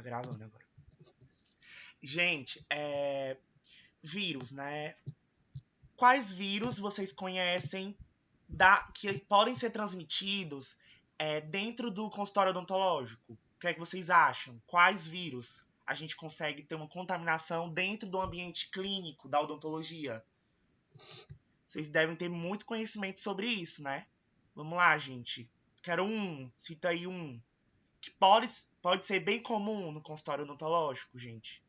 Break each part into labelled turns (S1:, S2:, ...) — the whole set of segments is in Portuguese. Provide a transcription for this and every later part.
S1: gravando agora. Gente, vírus, né? Quais vírus vocês conhecem que podem ser transmitidos dentro do consultório odontológico? O que é que vocês acham? Quais vírus a gente consegue ter uma contaminação dentro do ambiente clínico da odontologia? Vocês devem ter muito conhecimento sobre isso, né? Vamos lá, gente. Quero cita aí um. Que pode ser bem comum no consultório odontológico, gente.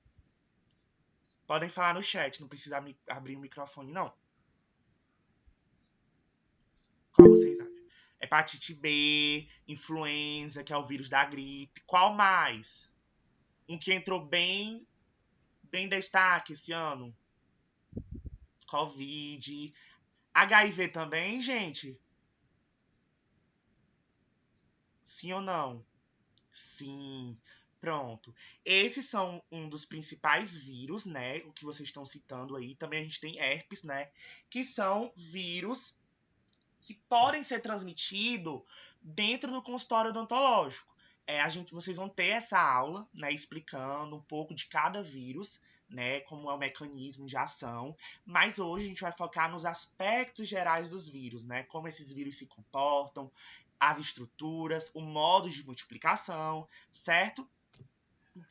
S1: Podem falar no chat, não precisa abrir o microfone, não. Qual vocês acham? Hepatite B, influenza, que é o vírus da gripe. Qual mais? Um que entrou bem destaque esse ano. Covid. HIV também, gente? Sim ou não? Sim. Pronto. Esses são um dos principais vírus, né? O que vocês estão citando aí. Também a gente tem herpes, né? Que são vírus que podem ser transmitidos dentro do consultório odontológico. Vocês vão ter essa aula, né, explicando um pouco de cada vírus, né, como é o mecanismo de ação, mas hoje a gente vai focar nos aspectos gerais dos vírus, né, como esses vírus se comportam, as estruturas, o modo de multiplicação, certo?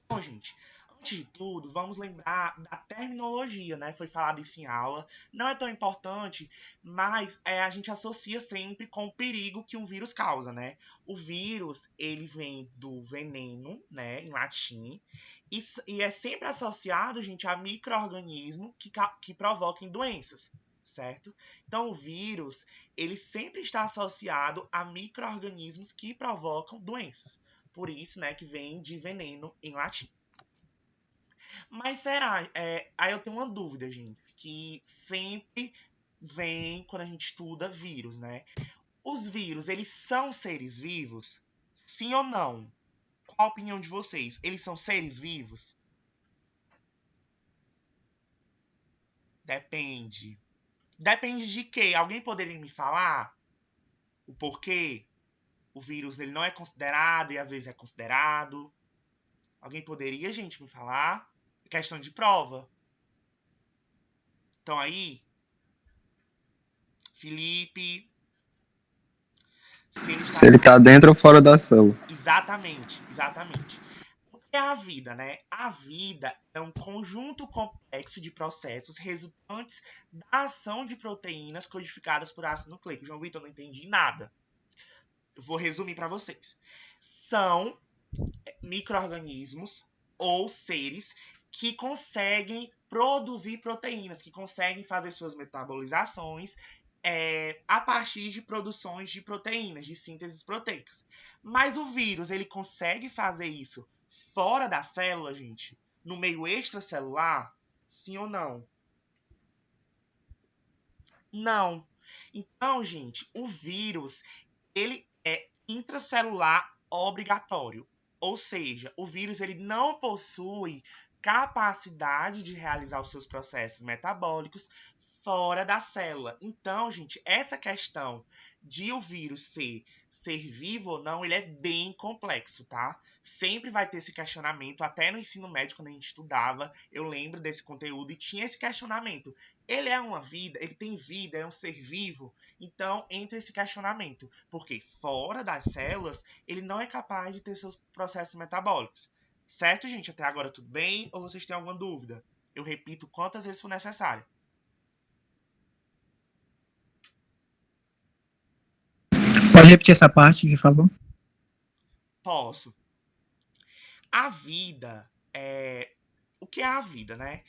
S1: Bom, gente, antes de tudo, vamos lembrar da terminologia, né? Foi falado isso em aula. Não é tão importante, mas a gente associa sempre com o perigo que um vírus causa, né? O vírus, ele vem do veneno, né? Em latim. E é sempre associado, gente, a micro-organismos que provoquem doenças, certo? Então, o vírus, ele sempre está associado a micro-organismos que provocam doenças. Por isso, né, que vem de veneno em latim. Mas será? Aí eu tenho uma dúvida, gente, que sempre vem quando a gente estuda vírus, né? Os vírus, eles são seres vivos? Sim ou não? Qual a opinião de vocês? Eles são seres vivos? Depende. Depende de quê? Alguém poderia me falar o porquê? O vírus ele não é considerado e às vezes é considerado? Alguém poderia, gente, me falar? Questão de prova. Então aí, Felipe, se ele está
S2: Se ele tá dentro ou fora da célula.
S1: exatamente, exatamente. O que é a vida, né? A vida é um conjunto complexo de processos resultantes da ação de proteínas codificadas por ácido nucleico. João Vitor, eu não entendi nada. Eu vou resumir para vocês. São micro-organismos ou seres que conseguem produzir proteínas, que conseguem fazer suas metabolizações a partir de produções de proteínas, de sínteses proteicas. Mas o vírus, ele consegue fazer isso fora da célula, gente? No meio extracelular? Sim ou não? Não. Então, gente, o vírus, ele é intracelular obrigatório. Ou seja, o vírus ele não possui capacidade de realizar os seus processos metabólicos fora da célula. Então, gente, essa questão de o vírus ser vivo ou não, ele é bem complexo, tá? Sempre vai ter esse questionamento, até no ensino médio, quando a gente estudava, eu lembro desse conteúdo e tinha esse questionamento. Ele é uma vida, ele tem vida, é um ser vivo? Então, entra esse questionamento, porque fora das células, ele não é capaz de ter seus processos metabólicos. Certo, gente? Até agora tudo bem? Ou vocês têm alguma dúvida? Eu repito quantas vezes for necessário.
S3: Pode repetir essa parte que você falou?
S1: Posso. A vida O que é a vida, né?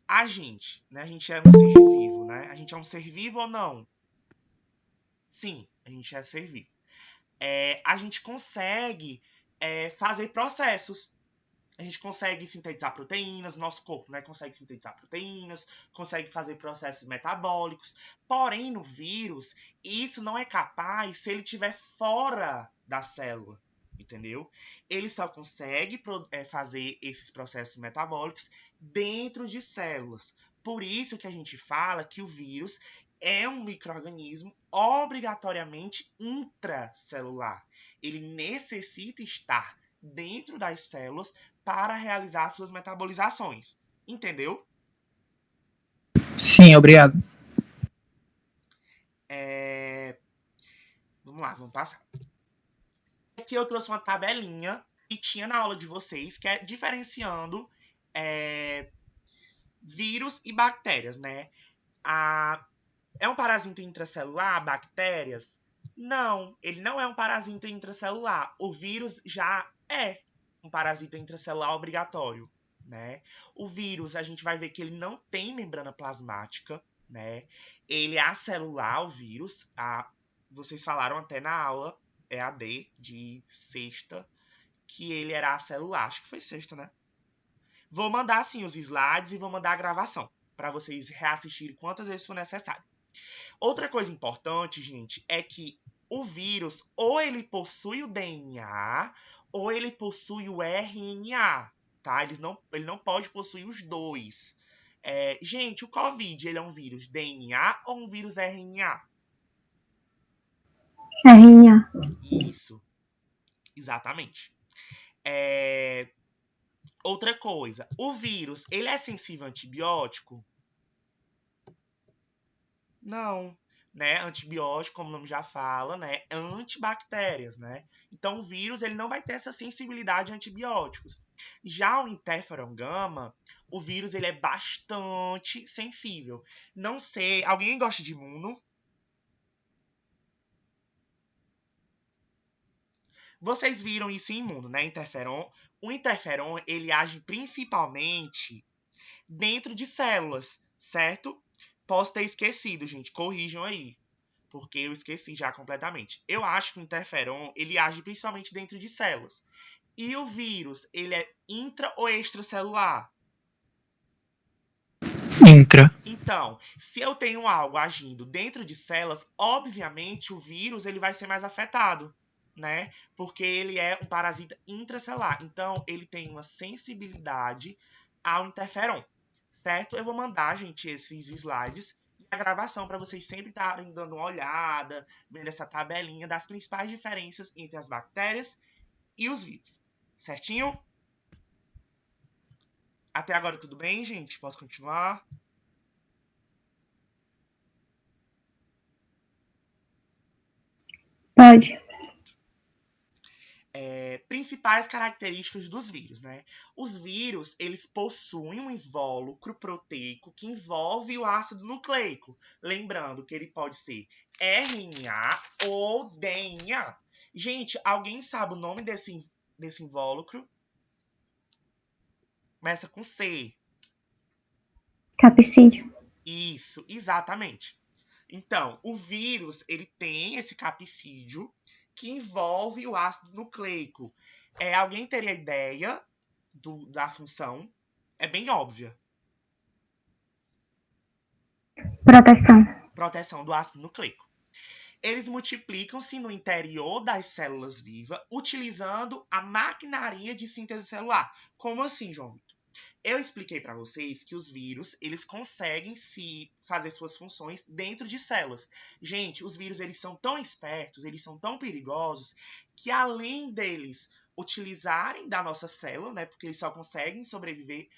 S1: A gente, né? A gente é um ser vivo, né? A gente é um ser vivo ou não? Sim, a gente é ser vivo. A gente consegue fazer processos. A gente consegue sintetizar proteínas, nosso corpo, né, consegue sintetizar proteínas, consegue fazer processos metabólicos. Porém, no vírus, isso não é capaz se ele estiver fora da célula, entendeu? Ele só consegue fazer esses processos metabólicos dentro de células. Por isso que a gente fala que o vírus é um micro-organismo obrigatoriamente intracelular. Ele necessita estar dentro das células para realizar suas metabolizações. Entendeu?
S3: Sim, obrigado.
S1: Vamos lá, vamos passar. Aqui eu trouxe uma tabelinha que tinha na aula de vocês, que é diferenciando vírus e bactérias, né? É um parasita intracelular, bactérias? Não, ele não é um parasita intracelular. O vírus já é um parasita intracelular obrigatório, né? O vírus, a gente vai ver que ele não tem membrana plasmática, né? Ele é acelular, o vírus. Vocês falaram até na aula EAD de sexta que ele era acelular. Acho que foi sexta, né? Vou mandar, sim, os slides e vou mandar a gravação para vocês reassistirem quantas vezes for necessário. Outra coisa importante, gente, é que o vírus ou ele possui o DNA ou ele possui o RNA, tá? Ele não pode possuir os dois. Gente, o COVID, ele é um vírus DNA ou um vírus RNA?
S4: RNA.
S1: Isso, exatamente. Outra coisa, o vírus, ele é sensível a antibiótico? Não, né? Antibiótico, como o nome já fala, né? É antibactérias, né? Então o vírus ele não vai ter essa sensibilidade a antibióticos. Já o interferon gama, o vírus ele é bastante sensível. Não sei, alguém gosta de imuno? Vocês viram isso em imuno, né? Interferon. O interferon ele age principalmente dentro de células, certo? Posso ter esquecido, gente. Corrijam aí. Porque eu esqueci já completamente. Eu acho que o interferon, ele age principalmente dentro de células. E o vírus, ele é intra ou extracelular?
S3: Intra.
S1: Então, se eu tenho algo agindo dentro de células, obviamente o vírus ele vai ser mais afetado, né? Porque ele é um parasita intracelular. Então, ele tem uma sensibilidade ao interferon. Certo? Eu vou mandar, gente, esses slides e a gravação para vocês sempre estarem dando uma olhada, vendo essa tabelinha das principais diferenças entre as bactérias e os vírus. Certinho? Até agora tudo bem, gente? Posso continuar?
S4: Pode.
S1: Principais características dos vírus, né? Os vírus, eles possuem um invólucro proteico que envolve o ácido nucleico. Lembrando que ele pode ser RNA ou DNA. Gente, alguém sabe o nome desse invólucro? Começa com C.
S4: Capsídeo.
S1: Isso, exatamente. Então, o vírus, ele tem esse capsídeo que envolve o ácido nucleico. Alguém teria ideia da função? É bem óbvia.
S4: Proteção.
S1: Proteção do ácido nucleico. Eles multiplicam-se no interior das células vivas, utilizando a maquinaria de síntese celular. Como assim, João Vitor? Eu expliquei para vocês que os vírus, eles conseguem se fazer suas funções dentro de células. Gente, os vírus, eles são tão espertos, eles são tão perigosos, que além deles utilizarem da nossa célula, né, porque eles só conseguem sobreviver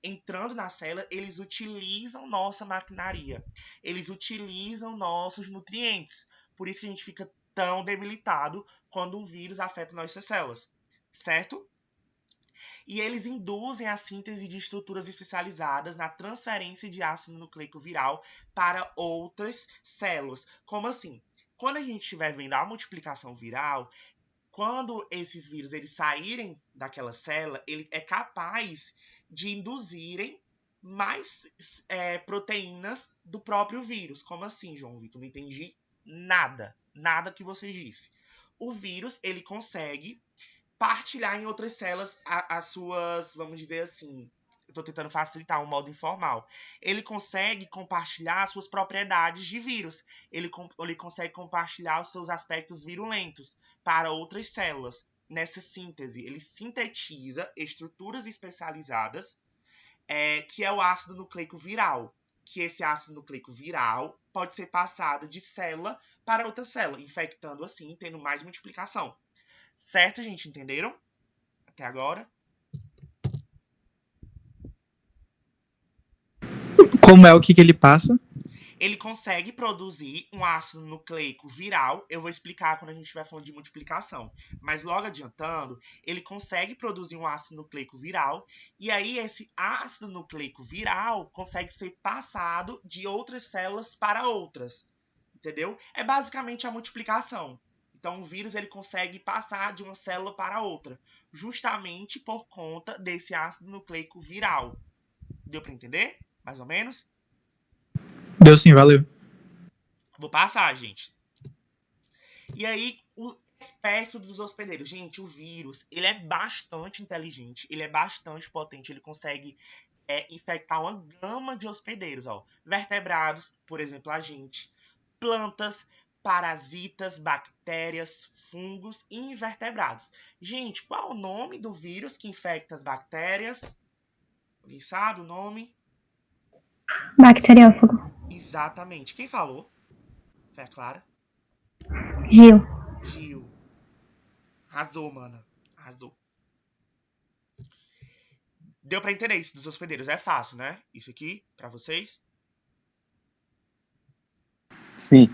S1: entrando na célula, eles utilizam nossa maquinaria. Eles utilizam nossos nutrientes. Por isso que a gente fica tão debilitado quando um vírus afeta nossas células. Certo? E eles induzem a síntese de estruturas especializadas na transferência de ácido nucleico viral para outras células. Como assim? Quando a gente estiver vendo a multiplicação viral, quando esses vírus eles saírem daquela célula, ele é capaz de induzirem mais proteínas do próprio vírus. Como assim, João Vitor? Não entendi nada. Nada que você disse. O vírus, ele consegue partilhar em outras células as suas, vamos dizer assim, eu estou tentando facilitar um modo informal. Ele consegue compartilhar as suas propriedades de vírus. Ele consegue compartilhar os seus aspectos virulentos para outras células. Nessa síntese, ele sintetiza estruturas especializadas, que é o ácido nucleico viral. Que esse ácido nucleico viral pode ser passado de célula para outra célula, infectando assim, tendo mais multiplicação. Certo, gente? Entenderam? Até agora?
S3: Como é o que ele passa?
S1: Ele consegue produzir um ácido nucleico viral. Eu vou explicar quando a gente estiver falando de multiplicação. Mas logo adiantando, ele consegue produzir um ácido nucleico viral. E aí esse ácido nucleico viral consegue ser passado de outras células para outras. Entendeu? É basicamente a multiplicação. Então o vírus ele consegue passar de uma célula para outra, justamente por conta desse ácido nucleico viral. Deu para entender? Mais ou menos?
S3: Deu sim, valeu.
S1: Vou passar, gente. E aí, o espécie dos hospedeiros. Gente, o vírus, ele é bastante inteligente, ele é bastante potente, ele consegue infectar uma gama de hospedeiros, ó. Vertebrados, por exemplo, a gente, plantas, parasitas, bactérias, fungos e invertebrados. Gente, qual é o nome do vírus que infecta as bactérias? Alguém sabe o nome?
S4: Bacteriófago.
S1: Exatamente. Quem falou? Foi a Clara?
S4: Gil.
S1: Gil. Arrasou, mana. Arrasou. Deu pra entender isso dos hospedeiros. É fácil, né? Isso aqui, pra vocês.
S2: Sim.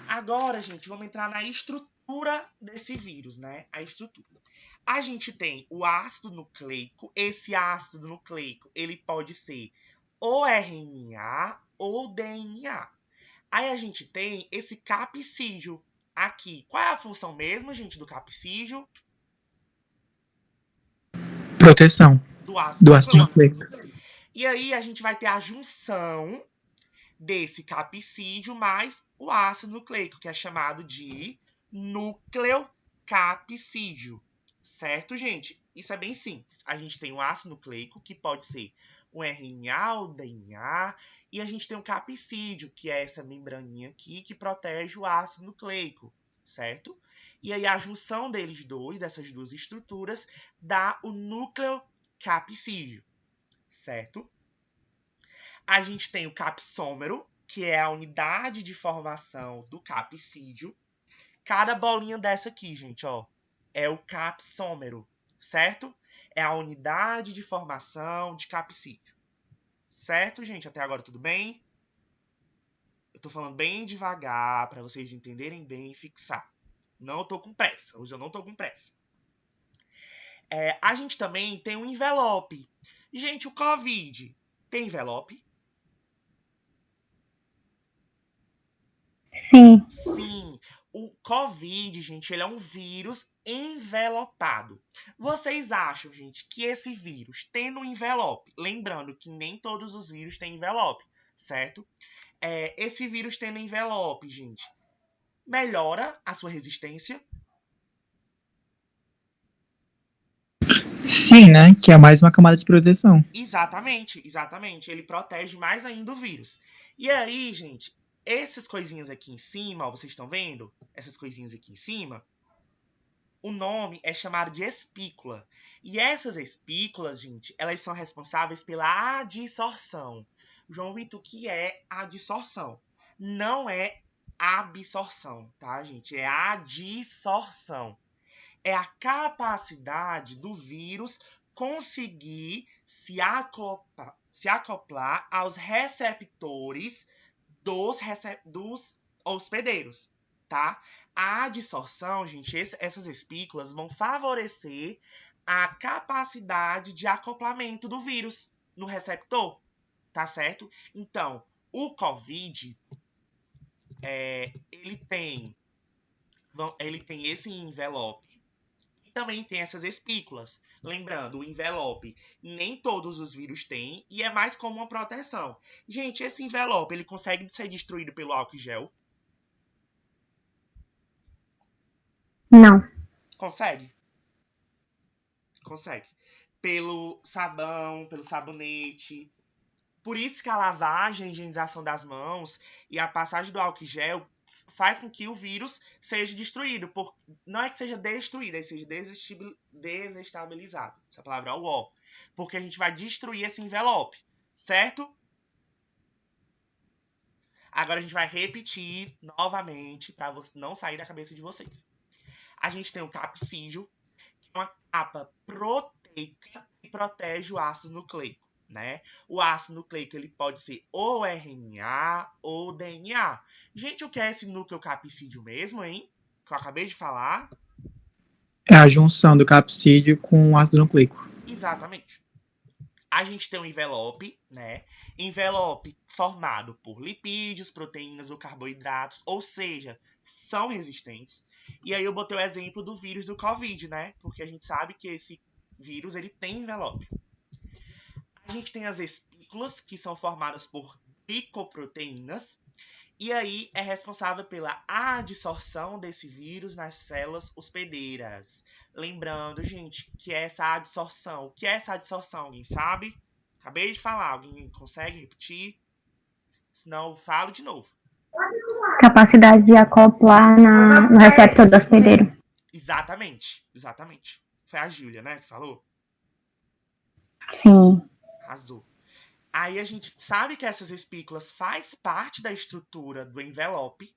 S1: Agora, gente, vamos entrar na estrutura desse vírus, né? A estrutura. A gente tem o ácido nucleico. Esse ácido nucleico, ele pode ser ou RNA ou DNA. Aí a gente tem esse capsídeo aqui. Qual é a função mesmo, gente, do capsídeo?
S3: Proteção
S1: Do ácido
S3: do ácido
S1: nucleico.
S3: nucleico.
S1: E aí a gente vai ter a junção desse capsídeo mais o ácido nucleico, que é chamado de nucleocapsídeo. Certo, gente? Isso é bem simples. A gente tem o ácido nucleico, que pode ser o RNA ou DNA, e a gente tem o capsídeo, que é essa membraninha aqui que protege o ácido nucleico, certo? E aí a junção deles dois, dessas duas estruturas, dá o nucleocapsídeo, certo? A gente tem o capsômero, que é a unidade de formação do capsídeo. Cada bolinha dessa aqui, gente, ó, é o capsômero, certo? É a unidade de formação de capsídeo. Certo, gente? Até agora tudo bem? Eu tô falando bem devagar para vocês entenderem bem e fixar. Não tô com pressa. Hoje eu não tô com pressa. A gente também tem um envelope. Gente, o COVID tem envelope?
S4: Sim.
S1: Sim, o COVID, gente, ele é um vírus envelopado. Vocês acham, gente, que esse vírus tendo um envelope, lembrando que nem todos os vírus têm envelope, certo? Esse vírus tendo envelope, gente, melhora a sua resistência?
S3: Sim, né? Que é mais uma camada de proteção.
S1: Exatamente, exatamente. Ele protege mais ainda o vírus. E aí, gente, essas coisinhas aqui em cima, ó, vocês estão vendo? Essas coisinhas aqui em cima, o nome é chamado de espícula. E essas espículas, gente, elas são responsáveis pela adsorção. João Vitor, o que é adsorção? Não é absorção, tá, gente? É adsorção. É a capacidade do vírus conseguir se acoplar aos receptores dos hospedeiros, tá? A adsorção, gente, essas espículas vão favorecer a capacidade de acoplamento do vírus no receptor, tá certo? Então, o COVID, ele tem esse envelope e também tem essas espículas. Lembrando, o envelope nem todos os vírus têm e é mais como uma proteção. Gente, esse envelope ele consegue ser destruído pelo álcool gel?
S4: Não.
S1: Consegue? Consegue. Pelo sabão, pelo sabonete. Por isso que a lavagem, a higienização das mãos e a passagem do álcool gel faz com que o vírus seja destruído. Não é que seja destruído, é que seja desestabilizado. Essa palavra é o O. Porque a gente vai destruir esse envelope, certo? Agora a gente vai repetir novamente para não sair da cabeça de vocês. A gente tem o capsídeo, que é uma capa proteica que protege o ácido nucleico. né? O ácido nucleico ele pode ser ou RNA ou DNA. Gente, o que é esse núcleo capsídeo mesmo, hein? Que eu acabei de falar.
S3: É a junção do capsídeo com o ácido nucleico.
S1: Exatamente. A gente tem um envelope, né? Envelope formado por lipídios, proteínas ou carboidratos, ou seja, são resistentes. E aí eu botei o exemplo do vírus do Covid, né? Porque a gente sabe que esse vírus ele tem envelope. A gente tem as espículas, que são formadas por glicoproteínas, e aí é responsável pela adsorção desse vírus nas células hospedeiras. Lembrando, gente, que essa adsorção, o que é essa adsorção? Alguém sabe? Acabei de falar, alguém consegue repetir? Senão eu falo de novo.
S4: Capacidade de acoplar no receptor do hospedeiro.
S1: Exatamente, exatamente. Foi a Júlia, né, que falou?
S4: Sim.
S1: Arrasou. Aí a gente sabe que essas espículas faz parte da estrutura do envelope,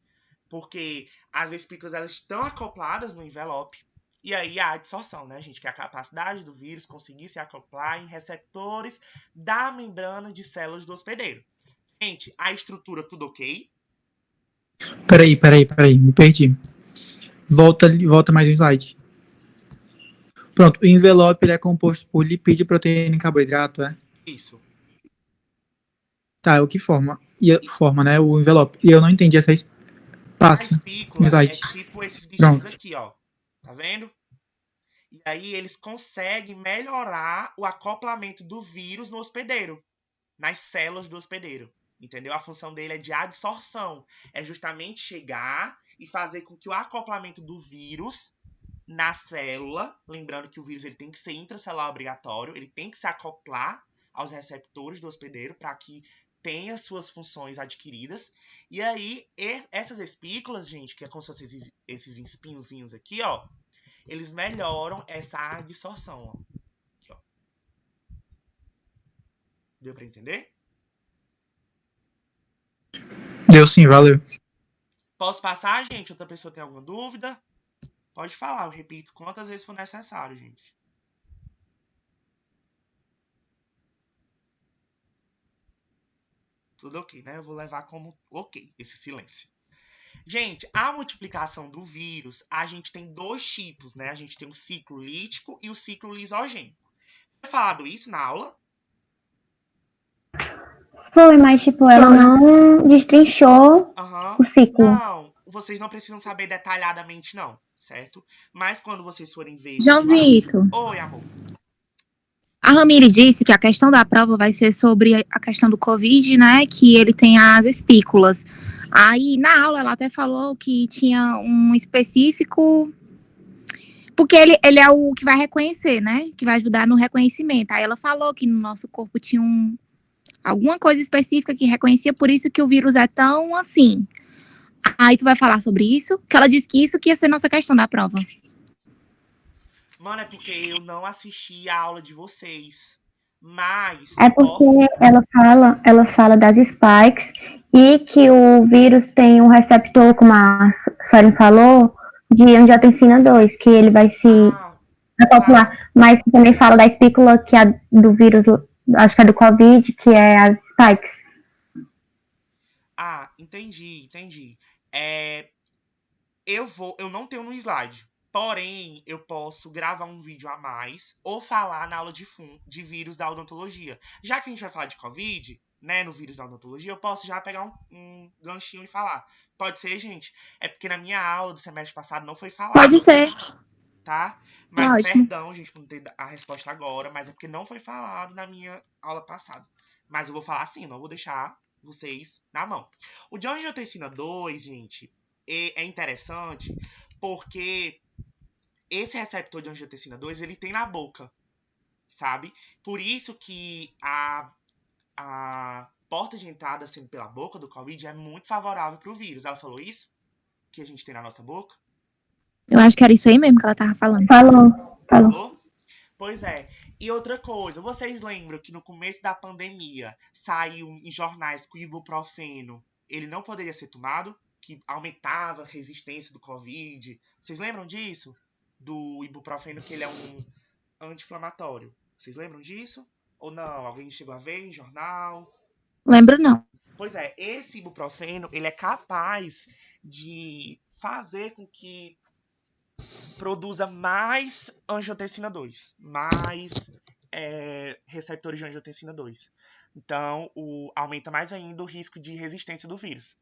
S1: porque as espículas elas estão acopladas no envelope. E aí a adsorção, né, gente? Que é a capacidade do vírus conseguir se acoplar em receptores da membrana de células do hospedeiro. Gente, a estrutura tudo ok?
S3: Peraí, me perdi. Volta mais um slide. Pronto, o envelope ele é composto por lipídio, proteína e carboidrato, é?
S1: Isso.
S3: Tá, é o que forma. Forma, né, o envelope. E eu não entendi essa
S1: A
S3: passa no
S1: espícula é
S3: slide.
S1: tipo esses bichinhos
S3: Pronto.
S1: aqui, ó. Tá vendo? E aí eles conseguem melhorar o acoplamento do vírus no hospedeiro, nas células do hospedeiro. Entendeu? A função dele é de adsorção. É justamente chegar e fazer com que o acoplamento do vírus na célula, lembrando que o vírus ele tem que ser intracelular obrigatório, ele tem que se acoplar aos receptores do hospedeiro para que tenha suas funções adquiridas. E aí, essas espículas, gente, que é como se fossem esses espinhozinhos aqui, ó, eles melhoram essa adsorção, ó. Aqui, ó. Deu para entender?
S3: Deu sim, valeu.
S1: Posso passar, gente? Outra pessoa tem alguma dúvida? Pode falar, eu repito quantas vezes for necessário, gente. Tudo ok, né? Eu vou levar como ok esse silêncio. Gente, a multiplicação do vírus, a gente tem dois tipos, né? A gente tem o ciclo lítico e o ciclo lisogênico. Foi falado isso na aula?
S4: Foi, mas tipo, ela não destrinchou
S1: Aham.
S4: o ciclo.
S1: Não, vocês não precisam saber detalhadamente, não, certo? Mas quando vocês forem ver
S5: João
S1: lá.
S5: Vitor,
S1: Oi, amor.
S5: a Ramire disse que a questão da prova vai ser sobre a questão do Covid, né? Que ele tem as espículas. Aí, na aula, ela até falou que tinha um específico. Porque ele é o que vai reconhecer, né? Que vai ajudar no reconhecimento. Aí ela falou que no nosso corpo tinha alguma coisa específica que reconhecia, por isso que o vírus é tão assim. Aí tu vai falar sobre isso? Que ela disse que isso que ia ser nossa questão da prova.
S1: Mano, é porque eu não assisti a aula de vocês. Mas
S4: É
S1: eu
S4: porque
S1: posso.
S4: ela fala das spikes e que o vírus tem um receptor, como a Soren falou, de angiotensina 2, que ele vai se
S1: Ah,
S4: acoplar.
S1: tá.
S4: Mas também fala da espícula que é do vírus, acho que é do Covid, que é as spikes.
S1: Ah, entendi. É, eu não tenho no slide. Porém, eu posso gravar um vídeo a mais ou falar na aula de vírus da odontologia. Já que a gente vai falar de Covid, né, no vírus da odontologia, eu posso já pegar um ganchinho e falar. Pode ser, gente? É porque na minha aula do semestre passado não foi
S5: Pode
S1: falado,
S5: ser.
S1: tá? Mas
S5: Ótimo.
S1: perdão, gente, por não ter a resposta agora, mas é porque não foi falado na minha aula passada. Mas eu vou falar assim, não vou deixar vocês na mão. O de angiotensina 2, gente, é interessante porque esse receptor de angiotensina 2, ele tem na boca, sabe? Por isso que a porta de entrada sendo pela boca do Covid é muito favorável para o vírus. Ela falou isso? Que a gente tem na nossa boca?
S5: Eu acho que era isso aí mesmo que ela tava falando.
S4: Falou.
S1: Falou? Pois é. E outra coisa, vocês lembram que no começo da pandemia saiu em jornais que o ibuprofeno ele não poderia ser tomado? Que aumentava a resistência do Covid. Vocês lembram disso? Do ibuprofeno, que ele é um anti-inflamatório. Vocês lembram disso? Ou não? Alguém chegou a ver em jornal?
S5: Lembro não.
S1: Pois é, esse ibuprofeno, ele é capaz de fazer com que produza mais angiotensina 2, mais receptores de angiotensina 2. Então, aumenta mais ainda o risco de resistência do vírus.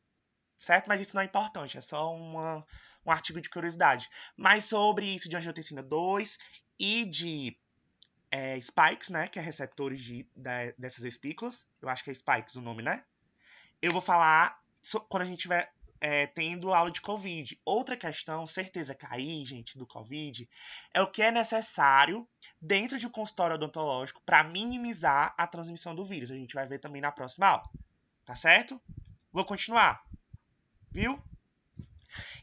S1: Certo? Mas isso não é importante, é só um artigo de curiosidade. Mas sobre isso de angiotensina 2 e de spikes, né, que é receptores dessas espículas, eu acho que é spikes o nome, né? Eu vou falar quando a gente tiver tendo aula de Covid. Outra questão, certeza cair, gente, do Covid, é o que é necessário dentro de um consultório odontológico para minimizar a transmissão do vírus. A gente vai ver também na próxima aula. Tá certo? Vou continuar. Viu?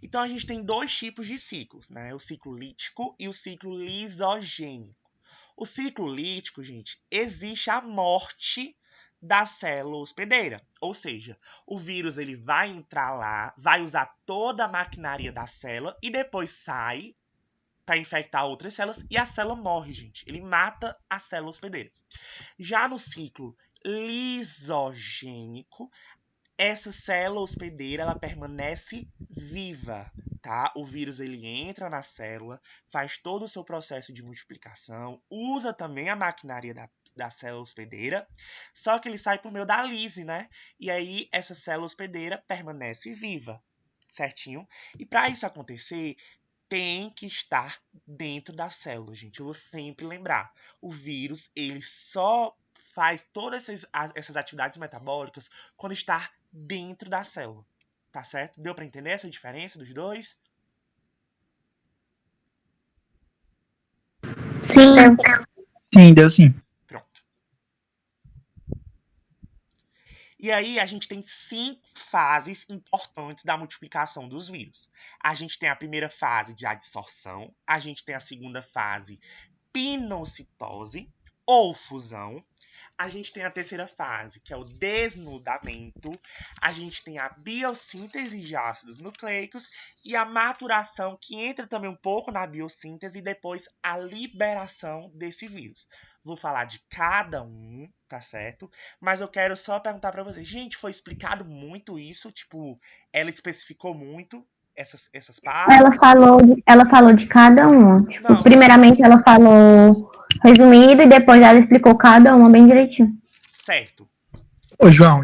S1: Então, a gente tem dois tipos de ciclos, né? O ciclo lítico e o ciclo lisogênico. O ciclo lítico, gente, existe a morte da célula hospedeira. Ou seja, o vírus ele vai entrar lá, vai usar toda a maquinaria da célula e depois sai para infectar outras células e a célula morre, gente. Ele mata a célula hospedeira. Já no ciclo lisogênico, essa célula hospedeira ela permanece viva, tá? O vírus ele entra na célula, faz todo o seu processo de multiplicação, usa também a maquinaria da célula hospedeira, só que ele sai por meio da lise, né? E aí essa célula hospedeira permanece viva, certinho? E para isso acontecer, tem que estar dentro da célula, gente. Eu vou sempre lembrar. O vírus, ele só faz todas essas atividades metabólicas quando está dentro da célula. Tá certo? Deu para entender essa diferença dos dois?
S5: Sim.
S3: Sim, deu sim.
S1: Pronto. E aí, a gente tem 5 fases importantes da multiplicação dos vírus. A gente tem a primeira fase de adsorção, a gente tem a segunda fase pinocitose ou fusão, a gente tem a terceira fase, que é o desnudamento, a gente tem a biossíntese de ácidos nucleicos e a maturação, que entra também um pouco na biossíntese, e depois a liberação desse vírus. Vou falar de cada um, tá certo? Mas eu quero só perguntar para vocês, gente, foi explicado muito isso? Tipo, ela especificou muito essas partes?
S4: Ela falou de cada um. Tipo,
S1: Não,
S4: primeiramente ela falou resumido e depois ela explicou cada uma bem direitinho.
S1: certo.
S3: Ô, João,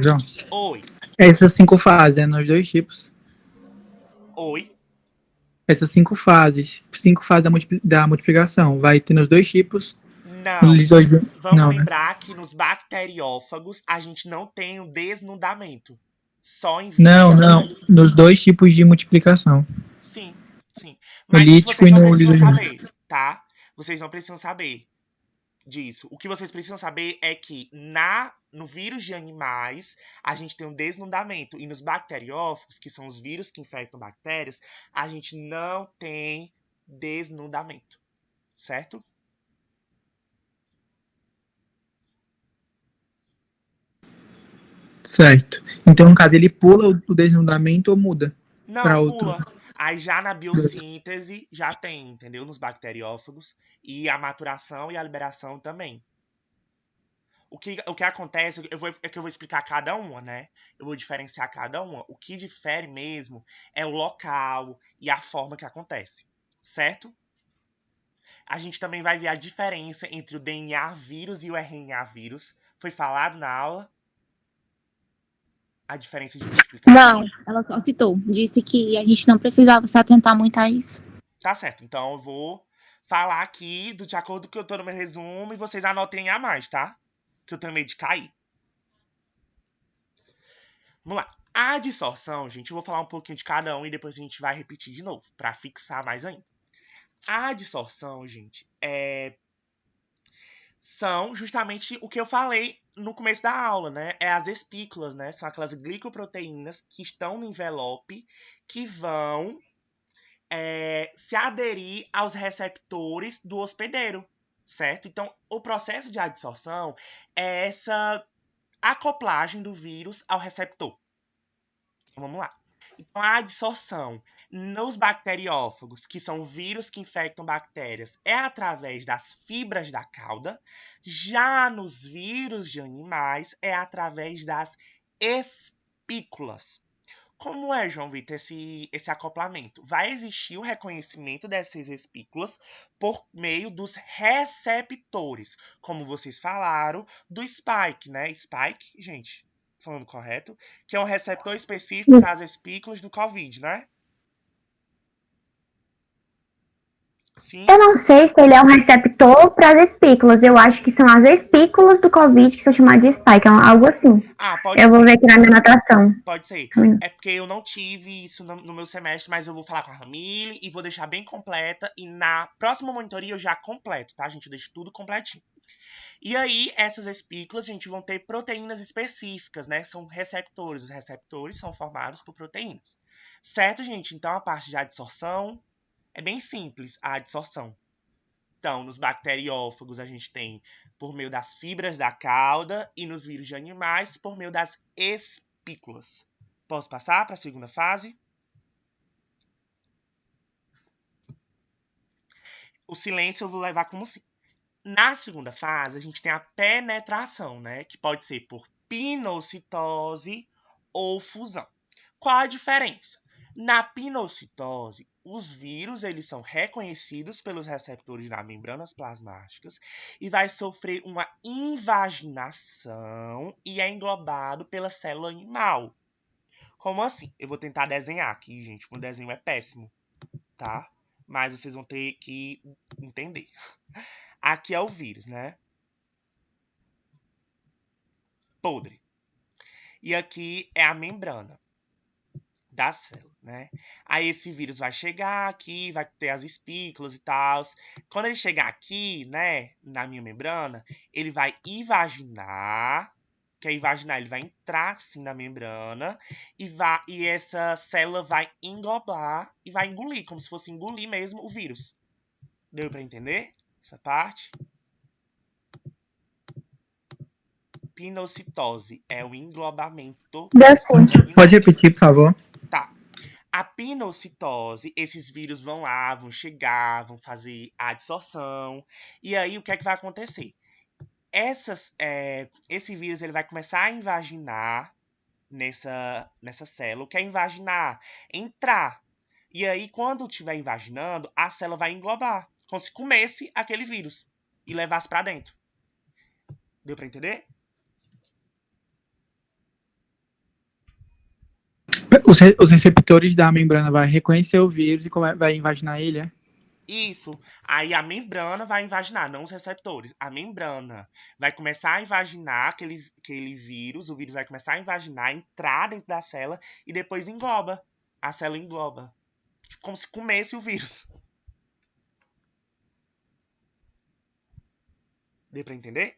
S1: Oi,
S3: essas 5 fases é nos dois tipos.
S1: oi.
S3: Essas 5 fases da multiplicação, vai ter nos dois tipos.
S1: Não. Vamos
S3: Não, né?
S1: lembrar que nos bacteriófagos a gente não tem o desnudamento. Só em
S3: Não,
S1: vírus.
S3: nos dois tipos de multiplicação.
S1: Sim, sim.
S3: No
S1: Mas isso
S3: lítico
S1: vocês
S3: e
S1: não
S3: no
S1: precisam
S3: lisogênico.
S1: saber, tá? Vocês não precisam saber disso. O que vocês precisam saber é que no vírus de animais a gente tem um desnudamento. E nos bacteriófagos, que são os vírus que infectam bactérias, a gente não tem desnudamento. Certo?
S3: Certo. Então, no caso, ele pula o desnudamento ou muda para
S1: Não,
S3: outro.
S1: pula. Aí já na biossíntese já tem, entendeu? Nos bacteriófagos. E a maturação e a liberação também. O que acontece é que eu vou explicar cada uma, né? Eu vou diferenciar cada uma. O que difere mesmo é o local e a forma que acontece. Certo? A gente também vai ver a diferença entre o DNA vírus e o RNA vírus. Foi falado na aula? A diferença de multiplicação.
S5: Não, ela só citou. Disse que a gente não precisava se atentar muito a isso.
S1: Tá certo. Então eu vou falar aqui de acordo com o que eu tô no meu resumo e vocês anotem a mais, tá? Que eu tenho medo de cair. Vamos lá. A adsorção, gente, eu vou falar um pouquinho de cada um e depois a gente vai repetir de novo, para fixar mais ainda. A adsorção, gente, são justamente o que eu falei no começo da aula, né? É as espículas, né? São aquelas glicoproteínas que estão no envelope que vão se aderir aos receptores do hospedeiro, certo? Então, o processo de adsorção é essa acoplagem do vírus ao receptor. Vamos lá. Então, a absorção nos bacteriófagos, que são vírus que infectam bactérias, é através das fibras da cauda. Já nos vírus de animais, é através das espículas. Como é, João Vitor, esse acoplamento? Vai existir o reconhecimento dessas espículas por meio dos receptores, como vocês falaram, do spike, né? Spike, gente, falando correto, que é um receptor específico para as espículas do Covid, né? Sim.
S4: Eu não sei se ele é um receptor para as espículas. Eu acho que são as espículas do Covid que são chamadas de spike, algo assim.
S1: Pode
S4: Eu
S1: ser.
S4: vou ver aqui na minha anotação.
S1: Pode ser. É porque eu não tive isso no meu semestre, mas eu vou falar com a Ramile e vou deixar bem completa. E na próxima monitoria eu já completo, tá, gente? Eu deixo tudo completinho. E aí, essas espículas, a gente vão ter proteínas específicas, né? São receptores. Os receptores são formados por proteínas. Certo, gente? Então, a parte de adsorção é bem simples, a adsorção. Então, nos bacteriófagos, a gente tem por meio das fibras da cauda e nos vírus de animais por meio das espículas. Posso passar para a segunda fase? O silêncio eu vou levar como sim. Na segunda fase, a gente tem a penetração, né? Que pode ser por pinocitose ou fusão. Qual a diferença? Na pinocitose, os vírus eles são reconhecidos pelos receptores nas membranas plasmáticas e vai sofrer uma invaginação e é englobado pela célula animal. Como assim? Eu vou tentar desenhar aqui, gente. O desenho é péssimo, tá? Mas vocês vão ter que entender. Aqui é o vírus, né? Podre. E aqui é a membrana da célula, né? Aí esse vírus vai chegar aqui, vai ter as espículas e tal. Quando ele chegar aqui, né, na minha membrana, ele vai invaginar, que é invaginar, ele vai entrar assim na membrana e essa célula vai englobar e vai engolir, como se fosse engolir mesmo o vírus. Deu para entender essa parte? Pinocitose é o englobamento.
S4: Deu sim.
S3: Pode repetir, por favor?
S1: Tá. A pinocitose, esses vírus vão lá, vão chegar, vão fazer a adsorção. E aí, o que é que vai acontecer? Esse vírus ele vai começar a invaginar nessa célula. O que é invaginar? Entrar. E aí, quando estiver invaginando, a célula vai englobar. Como se comesse aquele vírus e levasse para dentro. Deu para entender?
S3: Os receptores da membrana vai reconhecer o vírus e vai invaginar ele, é?
S1: Isso. Aí a membrana vai invaginar, não os receptores. A membrana vai começar a invaginar aquele vírus, o vírus vai começar a invaginar, entrar dentro da célula e depois engloba. A célula engloba. Tipo, como se comesse o vírus. Deu pra entender?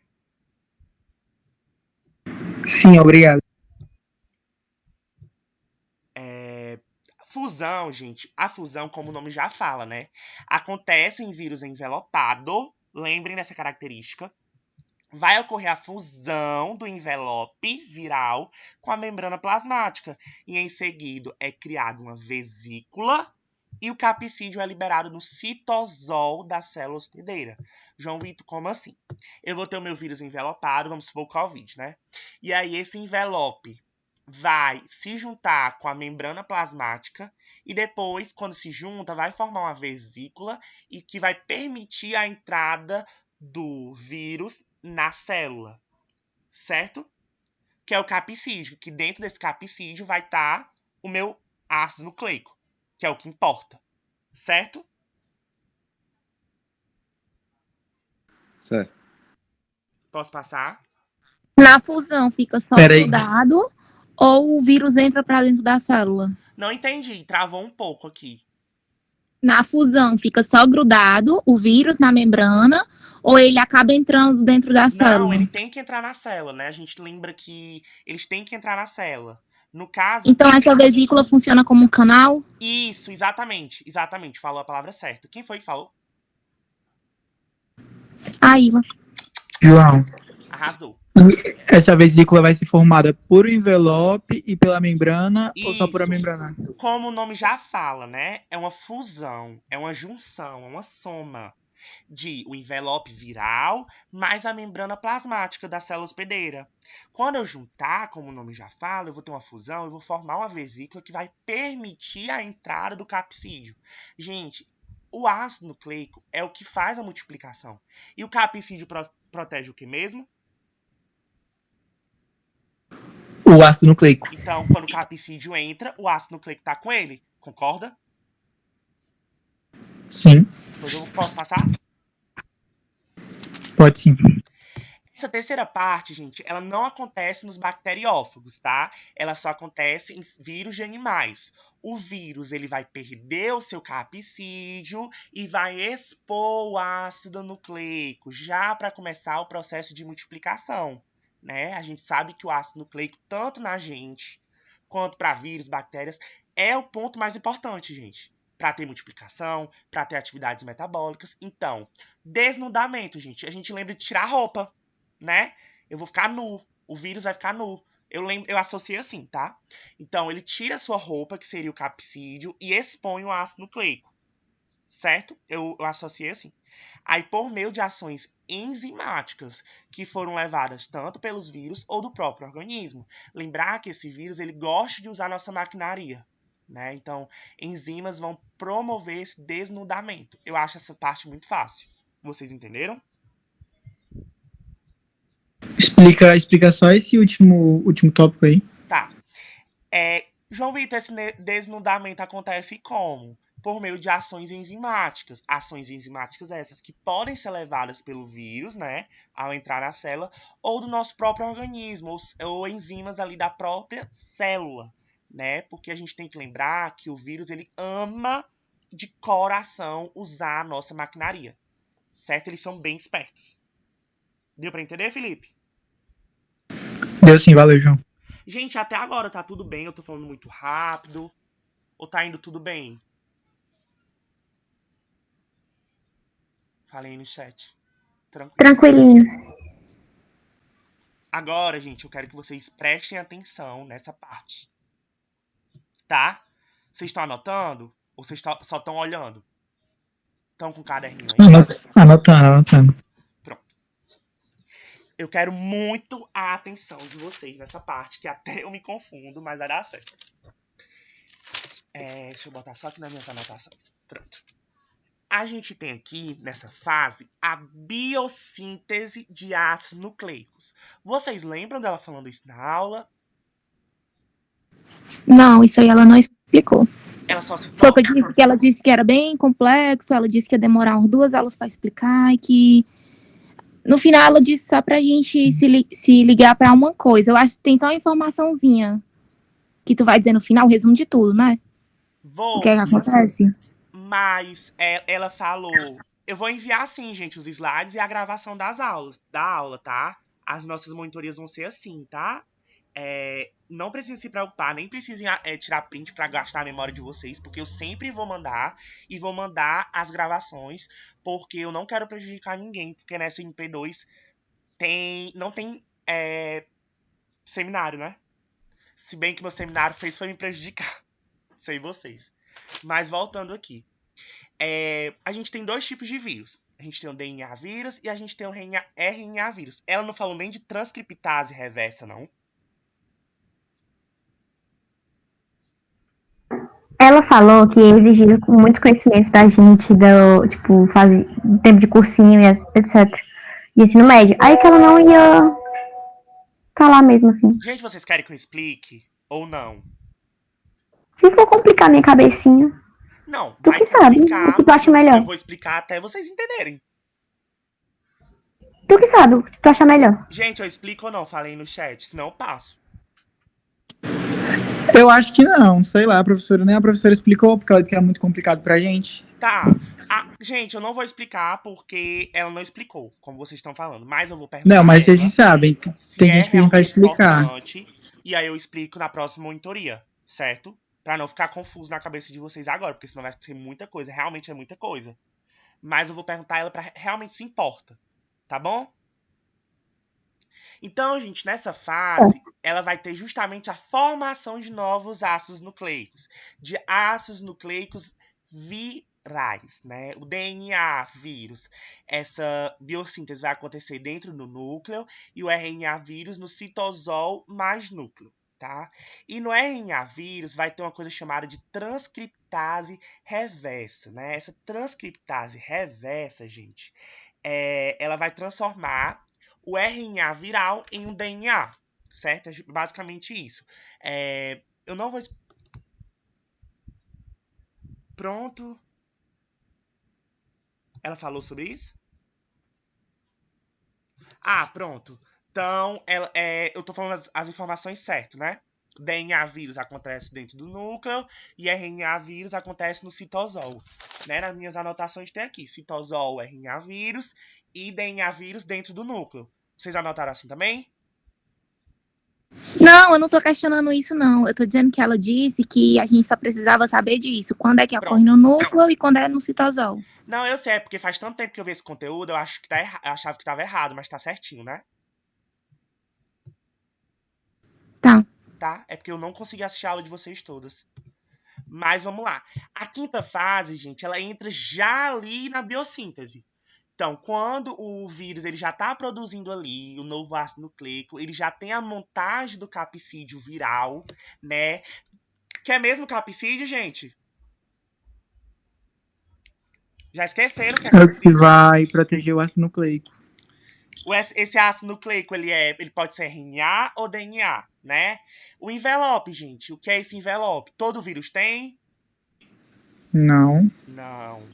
S3: Sim, obrigado.
S1: Fusão, gente. A fusão, como o nome já fala, né? Acontece em vírus envelopado. Lembrem dessa característica. Vai ocorrer a fusão do envelope viral com a membrana plasmática. E em seguida é criada uma vesícula e o capsídeo é liberado no citosol da célula hospedeira. João Vitor, como assim? Eu vou ter o meu vírus envelopado, vamos supor o Covid, né? E aí esse envelope vai se juntar com a membrana plasmática e depois, quando se junta, vai formar uma vesícula e que vai permitir a entrada do vírus na célula, certo? Que é o capsídeo, que dentro desse capsídeo vai estar o meu ácido nucleico, que é o que importa, certo?
S2: Certo.
S1: Posso passar?
S5: Na fusão fica só
S3: Peraí.
S5: grudado ou o vírus entra para dentro da célula?
S1: Não entendi, travou um pouco aqui.
S5: Na fusão fica só grudado o vírus na membrana ou ele acaba entrando dentro da célula?
S1: Não, ele tem que entrar na célula, né? A gente lembra que eles têm que entrar na célula. No caso...
S5: Então essa vesícula funciona como um canal?
S1: Isso, exatamente. Exatamente, falou a palavra certa. Quem foi que falou?
S5: A Ilha.
S3: João.
S1: Arrasou.
S3: Essa vesícula vai ser formada por um envelope e pela membrana ou só por a
S1: Isso.
S3: membrana?
S1: Como o nome já fala, né? É uma fusão, é uma junção, é uma soma de o envelope viral mais a membrana plasmática da célula hospedeira. Quando eu juntar, como o nome já fala, eu vou ter uma fusão, eu vou formar uma vesícula que vai permitir a entrada do capsídeo. Gente, o ácido nucleico é o que faz a multiplicação. E o capsídeo protege o que mesmo?
S3: O ácido nucleico.
S1: Então, quando o capsídeo entra, o ácido nucleico está com ele. Concorda?
S3: Sim,
S1: Pois eu posso passar?
S3: pode sim.
S1: Essa terceira parte, gente, ela não acontece nos bacteriófagos, tá? Ela só acontece em vírus de animais. O vírus, ele vai perder o seu capsídeo e vai expor o ácido nucleico, já para começar o processo de multiplicação, né? A gente sabe que o ácido nucleico, tanto na gente quanto para vírus, bactérias, é o ponto mais importante, gente. Para ter multiplicação, para ter atividades metabólicas. Então, desnudamento, gente. A gente lembra de tirar a roupa, né? Eu vou ficar nu. O vírus vai ficar nu. Eu associei assim, tá? Então, ele tira a sua roupa, que seria o capsídeo, e expõe o ácido nucleico. Certo? Eu associei assim. Aí, por meio de ações enzimáticas, que foram levadas tanto pelos vírus ou do próprio organismo. Lembrar que esse vírus, ele gosta de usar nossa maquinaria, né? Então, enzimas vão promover esse desnudamento. Eu acho essa parte muito fácil. Vocês entenderam?
S3: Explica só esse último tópico aí.
S1: Tá. João Vitor, esse desnudamento acontece como? Por meio de ações enzimáticas. Ações enzimáticas essas que podem ser levadas pelo vírus, né, ao entrar na célula, ou do nosso próprio organismo, ou enzimas ali da própria célula, né? Porque a gente tem que lembrar que o vírus, ele ama de coração usar a nossa maquinaria, certo? Eles são bem espertos. Deu pra entender, Felipe?
S3: Deu sim, valeu, João.
S1: Gente, até agora tá tudo bem? Eu tô falando muito rápido? Ou tá indo tudo bem? Falei no chat. Tranquilo.
S4: Tranquilinho.
S1: Agora, gente, eu quero que vocês prestem atenção nessa parte. Tá? Vocês estão anotando? Ou vocês só estão olhando? Estão com o caderninho aí?
S3: Anotando.
S1: Pronto. Eu quero muito a atenção de vocês nessa parte, que até eu me confundo, mas vai dar certo. Deixa eu botar só aqui nas minhas anotações. Pronto. A gente tem aqui, nessa fase, a biossíntese de ácidos nucleicos. Vocês lembram dela falando isso na aula?
S5: Não, isso aí ela não explicou.
S1: Ela só se
S5: Foi o que eu disse, que ela disse que era bem complexo, ela disse que ia demorar umas 2 aulas para explicar e que no final ela disse só pra gente se ligar para uma coisa. Eu acho que tem só uma informaçãozinha que tu vai dizer no final, o resumo de tudo, né? O que é que acontece?
S1: Mas ela falou... Eu vou enviar, sim, gente, os slides e a gravação da aula, tá? As nossas monitorias vão ser assim, tá? Não precisa se preocupar, nem precisem tirar print para gastar a memória de vocês, porque eu sempre vou mandar e vou mandar as gravações, porque eu não quero prejudicar ninguém, porque nessa MP2 não tem seminário, né? Se bem que meu seminário foi me prejudicar, sei vocês. Mas voltando aqui, a gente tem 2 tipos de vírus. A gente tem o DNA vírus e a gente tem o RNA vírus. Ela não falou nem de transcriptase reversa, não.
S4: Ela falou que exigia muitos conhecimentos da gente, tipo, fazer tempo de cursinho e etc. De ensino médio. Aí que ela não ia falar mesmo assim.
S1: Gente, vocês querem que eu explique ou não?
S4: Se for complicar minha cabecinha,
S1: Não,
S4: tu
S1: vai
S4: que sabe,
S1: complicar,
S4: o que tu
S1: mas
S4: acha melhor.
S1: eu vou explicar até vocês entenderem.
S4: Tu que sabe, o que tu acha melhor.
S1: Gente, eu explico ou não? Falei no chat, senão eu passo.
S3: Eu acho que não, sei lá, nem a professora explicou, porque ela disse que era muito complicado pra gente.
S1: Tá. Gente, eu não vou explicar porque ela não explicou, como vocês estão falando. Mas eu vou perguntar.
S3: Não, mas vocês sabem, tem gente pedindo pra explicar.
S1: E aí eu explico na próxima monitoria, certo? Pra não ficar confuso na cabeça de vocês agora, porque senão vai ser muita coisa. Realmente é muita coisa. Mas eu vou perguntar ela pra realmente se importa. Tá bom? Então, gente, nessa fase, ela vai ter justamente a formação de novos ácidos nucleicos, de ácidos nucleicos virais, né? O DNA vírus, essa biossíntese vai acontecer dentro do núcleo e o RNA vírus no citosol mais núcleo, tá? E no RNA vírus vai ter uma coisa chamada de transcriptase reversa, né? Essa transcriptase reversa, gente, ela vai transformar o RNA viral em um DNA, certo? É basicamente isso. Eu não vou... Pronto. Ela falou sobre isso? Ah, pronto. Então, eu tô falando as informações certas, né? DNA vírus acontece dentro do núcleo e RNA vírus acontece no citosol. Né? Nas minhas anotações tem aqui citosol, RNA vírus e DNA vírus dentro do núcleo. Vocês anotaram assim também?
S5: Não, eu não tô questionando isso, não. Eu tô dizendo que ela disse que a gente só precisava saber disso. Quando é que ocorre no núcleo e quando é no citosol.
S1: Não, eu sei, é porque faz tanto tempo que eu vi esse conteúdo, eu acho que eu achava que tava errado, mas tá certinho, né?
S5: Tá.
S1: Tá? É porque eu não consegui assistir a aula de vocês todas. Mas vamos lá. A quinta fase, gente, ela entra já ali na biossíntese. Então, quando o vírus ele já está produzindo ali o novo ácido nucleico, ele já tem a montagem do capsídeo viral, né? Quer mesmo capsídeo, gente? Já esqueceram que é
S3: É o que
S1: capsídeo?
S3: vai proteger o ácido nucleico.
S1: Esse ácido nucleico, ele pode ser RNA ou DNA, né? O envelope, gente, o que é esse envelope? Todo vírus tem?
S3: Não,
S1: Não.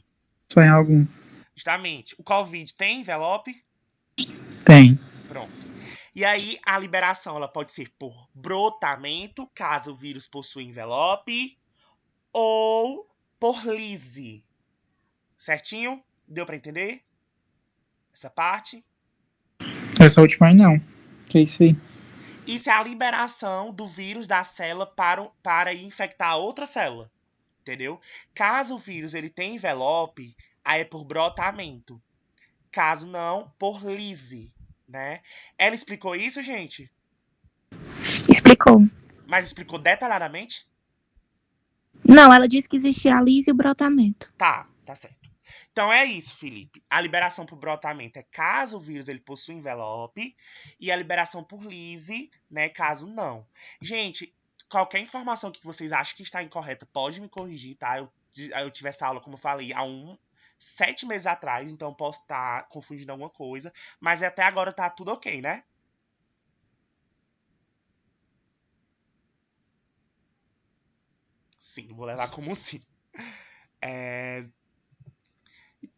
S3: só em algum.
S1: Justamente. O COVID tem envelope?
S3: Tem.
S1: Pronto. E aí, a liberação ela pode ser por brotamento, caso o vírus possua envelope, ou por lise. Certinho? Deu para entender? Essa parte?
S3: Essa última aí não. Que é isso aí?
S1: Isso é a liberação do vírus da célula para infectar outra célula. Entendeu? Caso o vírus ele tenha envelope, aí é por brotamento. Caso não, por lise, né? Ela explicou isso, gente?
S5: Explicou.
S1: Mas explicou detalhadamente?
S5: Não, ela disse que existia a lise e o brotamento.
S1: Tá certo. Então é isso, Felipe. A liberação por brotamento é caso o vírus ele possua envelope e a liberação por lise, né, caso não. Gente, qualquer informação que vocês acham que está incorreta, pode me corrigir, tá? Eu tive essa aula, como eu falei, há 7 meses atrás, então posso estar confundindo alguma coisa, mas até agora tá tudo ok, né? Sim, vou levar como sim.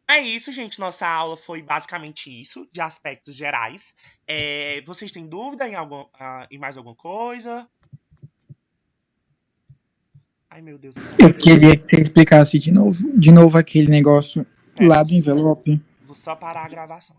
S1: É isso, gente. Nossa aula foi basicamente isso, de aspectos gerais. Vocês têm dúvida em mais alguma coisa? Ai, meu Deus.
S3: Eu queria que você explicasse de novo aquele negócio lá do envelope.
S1: Vou só parar a gravação.